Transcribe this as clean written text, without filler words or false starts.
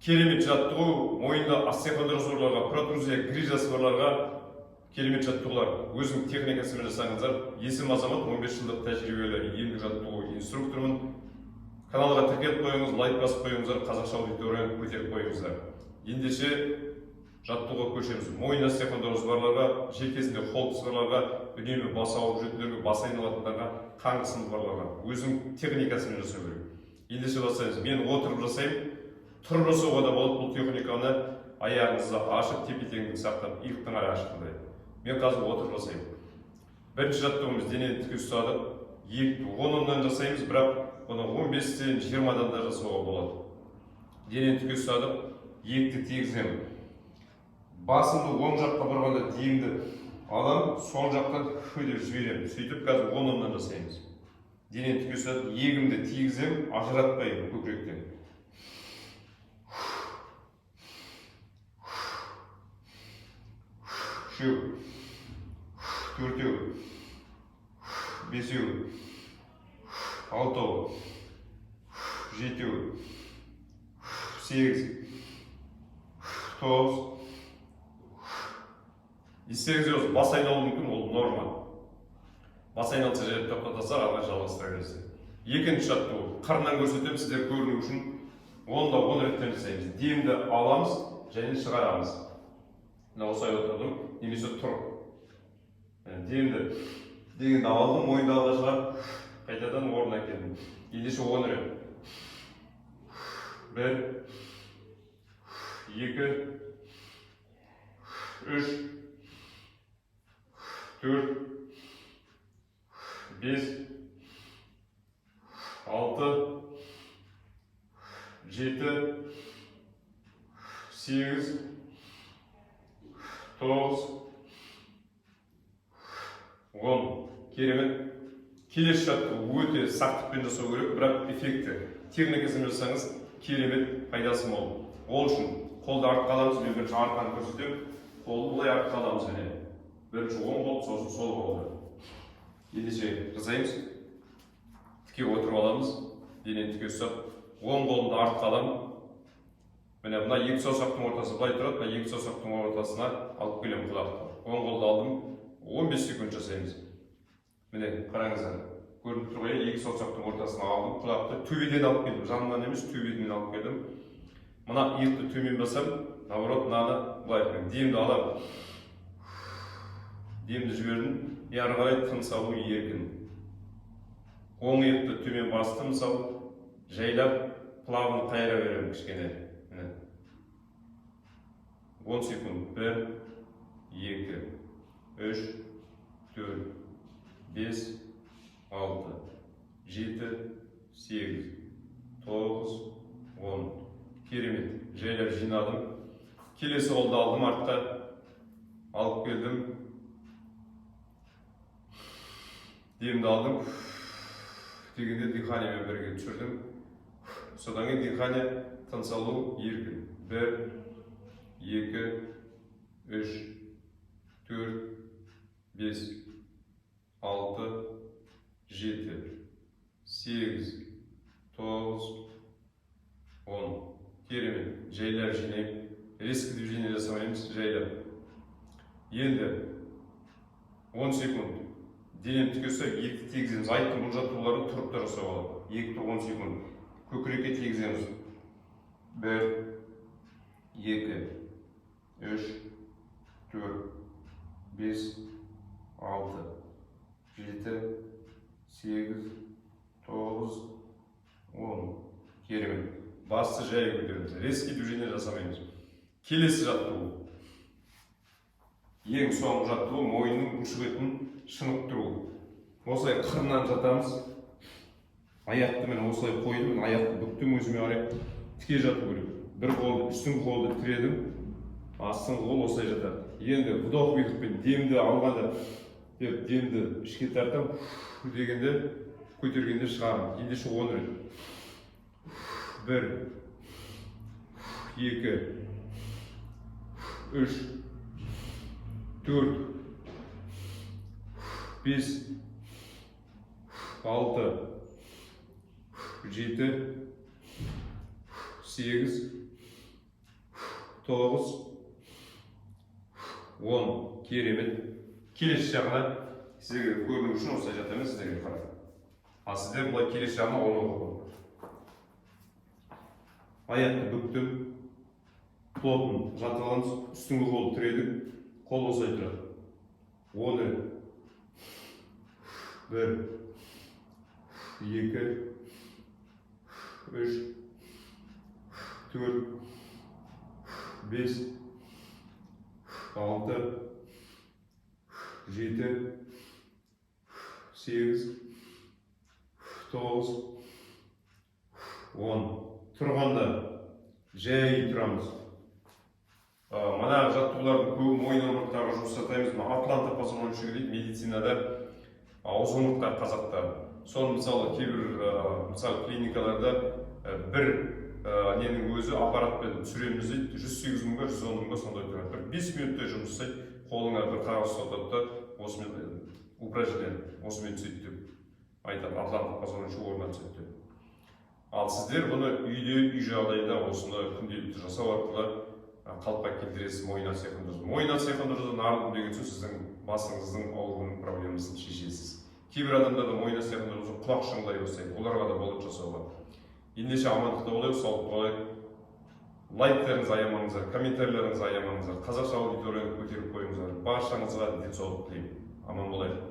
Керемет жаттығу, мойында остеохондроз барларға, протрузия, грижасы барларға керемет жаттығулар. Өзің техникасымен жасаңыздар. Есім Азамат, 15 жылдық тәжірибелі емдік жаттығу инструктормын. Каналға тіркеліп қойыңыз, лайк басып қойыңыздар, қазақша аудиторияны көтеріп қойыңыздар. Ендеше жаттығуға көшеміз. Мойын остеохондроз барларға, желкесінде холдс барларға, үнемі бас ауырып жүретіндерге, бас айналатындарға, қан қысымы барларға. Өзің техникасымен жасау керек. Ендеше бастаймыз. Мен отырып жасаймын. Тұрып жасауға да болады. Бұл техниканы аяғыңызды ашып, тепе-теңдік сақтап, иықтың ары ашқандай. Мен қазір отырып жасаймын. Бірінші жаттығуымыз денені тіке ұстадық. 10-10-дан жасаймыз, бірақ оны 15-тен 20-дан да жасауға болады. Денені тіке ұстадық, иекті тигіземін. Басымды оң жаққа бұрғанда дейімді алам, сол жақтан деп жіберемін. Сөйтіп қазір 10-10-дан жасаймыз. Денені тіке ұстадық, иегімді тигіземін, ажыратпаймын көкіректен. Үшеу, төртеу, бесеу, алтау, жетеу, сегіз, тоғыз. Естеріңізде болсын, бас айналуы мүмкін, ол норма. Бас айналса жайлап тоқтатасақ, ары жалғастыра бересіздер. Екінші жаттығу, қарыннан көрсетемін, сіздер көріну үшін 10-10 реттен жасаймыз. Демді аламыз және шығарамыз. Мына осылай отырдым, немесе тұрып. Демді алдым, мойынды алға шығарып, қайтадан орнына келдім. Ендеше 10 рет. 1, 2, 3, 4, 5, 6, 7, 8, 9, 10. Керемет. Келесі жаттығу өте сақтықпен жасау керек, бірақ эффекті. Техникасын жасаңыз, керемет пайдасы мол. Ол үшін қолды артқа аламыз, мен бірінші арқаны көрсетемін. Қолды бұлай артқа аламыз және. Бірінші оң қол, сосын сол қолды. Ендеше жасаймыз. Тіке отырып аламыз, денені тіке ұстап, оң қолымды артқа аламын. Міне мына екі саусақтың ортасы былай тұрады, мына екі саусақтың ортасына алып келемін құлақты. Оң қолды алдым, 15 секунд жасаймыз. Міне қараңыздар, көрініп тұр ғой, екі саусақтың ортасына алдым, құлақты төбеден алып келдім, жанынан емес, төбеден алып келдім. Мына иықты төмен басам, наоборот, мынаны былай қойым, демді аламын. Демді жібердім, ары қарай тыныс алу еркін. Оң иықты төмен бастым, мысалы, жайлап, плавно қайыра беремін кішкене. 10 секунд. 1, 2, 3, 4, 5, 6, 7, 8, 9, 10. Керемет. Жайлап жинадым. Келесі қолды алдым артқа. Алып келдім. Демді алдым. Дегенде диханиямен бірге түсірдім. Содан кейін дихания тыныс алу еркін. 1, 2, 3, 4, 5, 6, 7, 8, 9, 10. Керемет. Жайлап жинайым. Резкий движение жасамаймыз, жайлап. Енді 10 секунд. Денені тіке ұстап, иекті тигіземіз. Айттым, бұл жаттығуларды тұрып та жасауға болады. Иекті 10 секунд. Көкірекке тигіземіз. 1, 2, 3, 4, 5, 6, 7, 8, 9, 10. Керемет. Басты жай көтереміз. Резкий движение жасамаймыз. Келесі жаттығу. Ең соңғы жаттығу мойынның бұлшық етін шынықтыру. Осылай қырынан жатамыз. Аяқты мен осылай қойдым, аяқты бүктім өзіме қарай. Тіке жату керек. Bir қолды, үстіңгі қолды тіредім. Астыңғы қол осылай жатады. Енді вдох выдохпен демді алғанда, демді ішке тартам, дегенде көтергенде шығарым. Ендеше 10 рет. 1, 2, 3, 4, 5, 6, 7, 8, 9, 10. Керемет. Келесі жағына сізге көріну үшін осылай жатамын сіздерге қарап. Ал сіздер бұлай келесі жағына 10 оқып. Аяқты бүктім. Плотын жатып аламыз. Үстіңгі қолды тіредік. Қол осылай тұрады. 10. 1, 2, 3, 4, 5, 6, 7, 8, 9, 10. Тұрғанда жай тұрамыз. Мана жаттығулардың көбі мойын омыртқаға жұмыс жасаймыз. Атланта позвоночнигі дейді медицинада ауыз омыртқа қазақта. Соны мысалы кейбір клиникаларда бір ненің өзі аппаратпен түсіреміз дейді. 108 мыңға 110 мыңға сондай тұрады. Бір 5 минуттай жұмыс жасайды. Қолыңа бір қағаз ұстатады да осымен упражнение осымен түседі деп айтады. Атланта позвоночнигі орнынан түседі деп. Ал сіздер бұны үй жағдайында осыны күнделікті жасау арқылы қалыпқа келтіресіз мойын асия қондырғысын. Мойын асия қондырғысын ардым деген сөз сіздің басыңыздың ауруының проблемасын шешесіз. Кейбір адамдарда мойын асия қондырғысын құлақ шыңдай бастайды. Оларға да болады жасауға. Ендеше амандықта болайық, саулықта болайық. Лайктарыңызды аямаңыздар, комментарийлеріңізді аямаңыздар, қазақша аудиторияны көтеріп қойыңыздар. Баршаңызға денсаулық тілеймін. Аман болайық.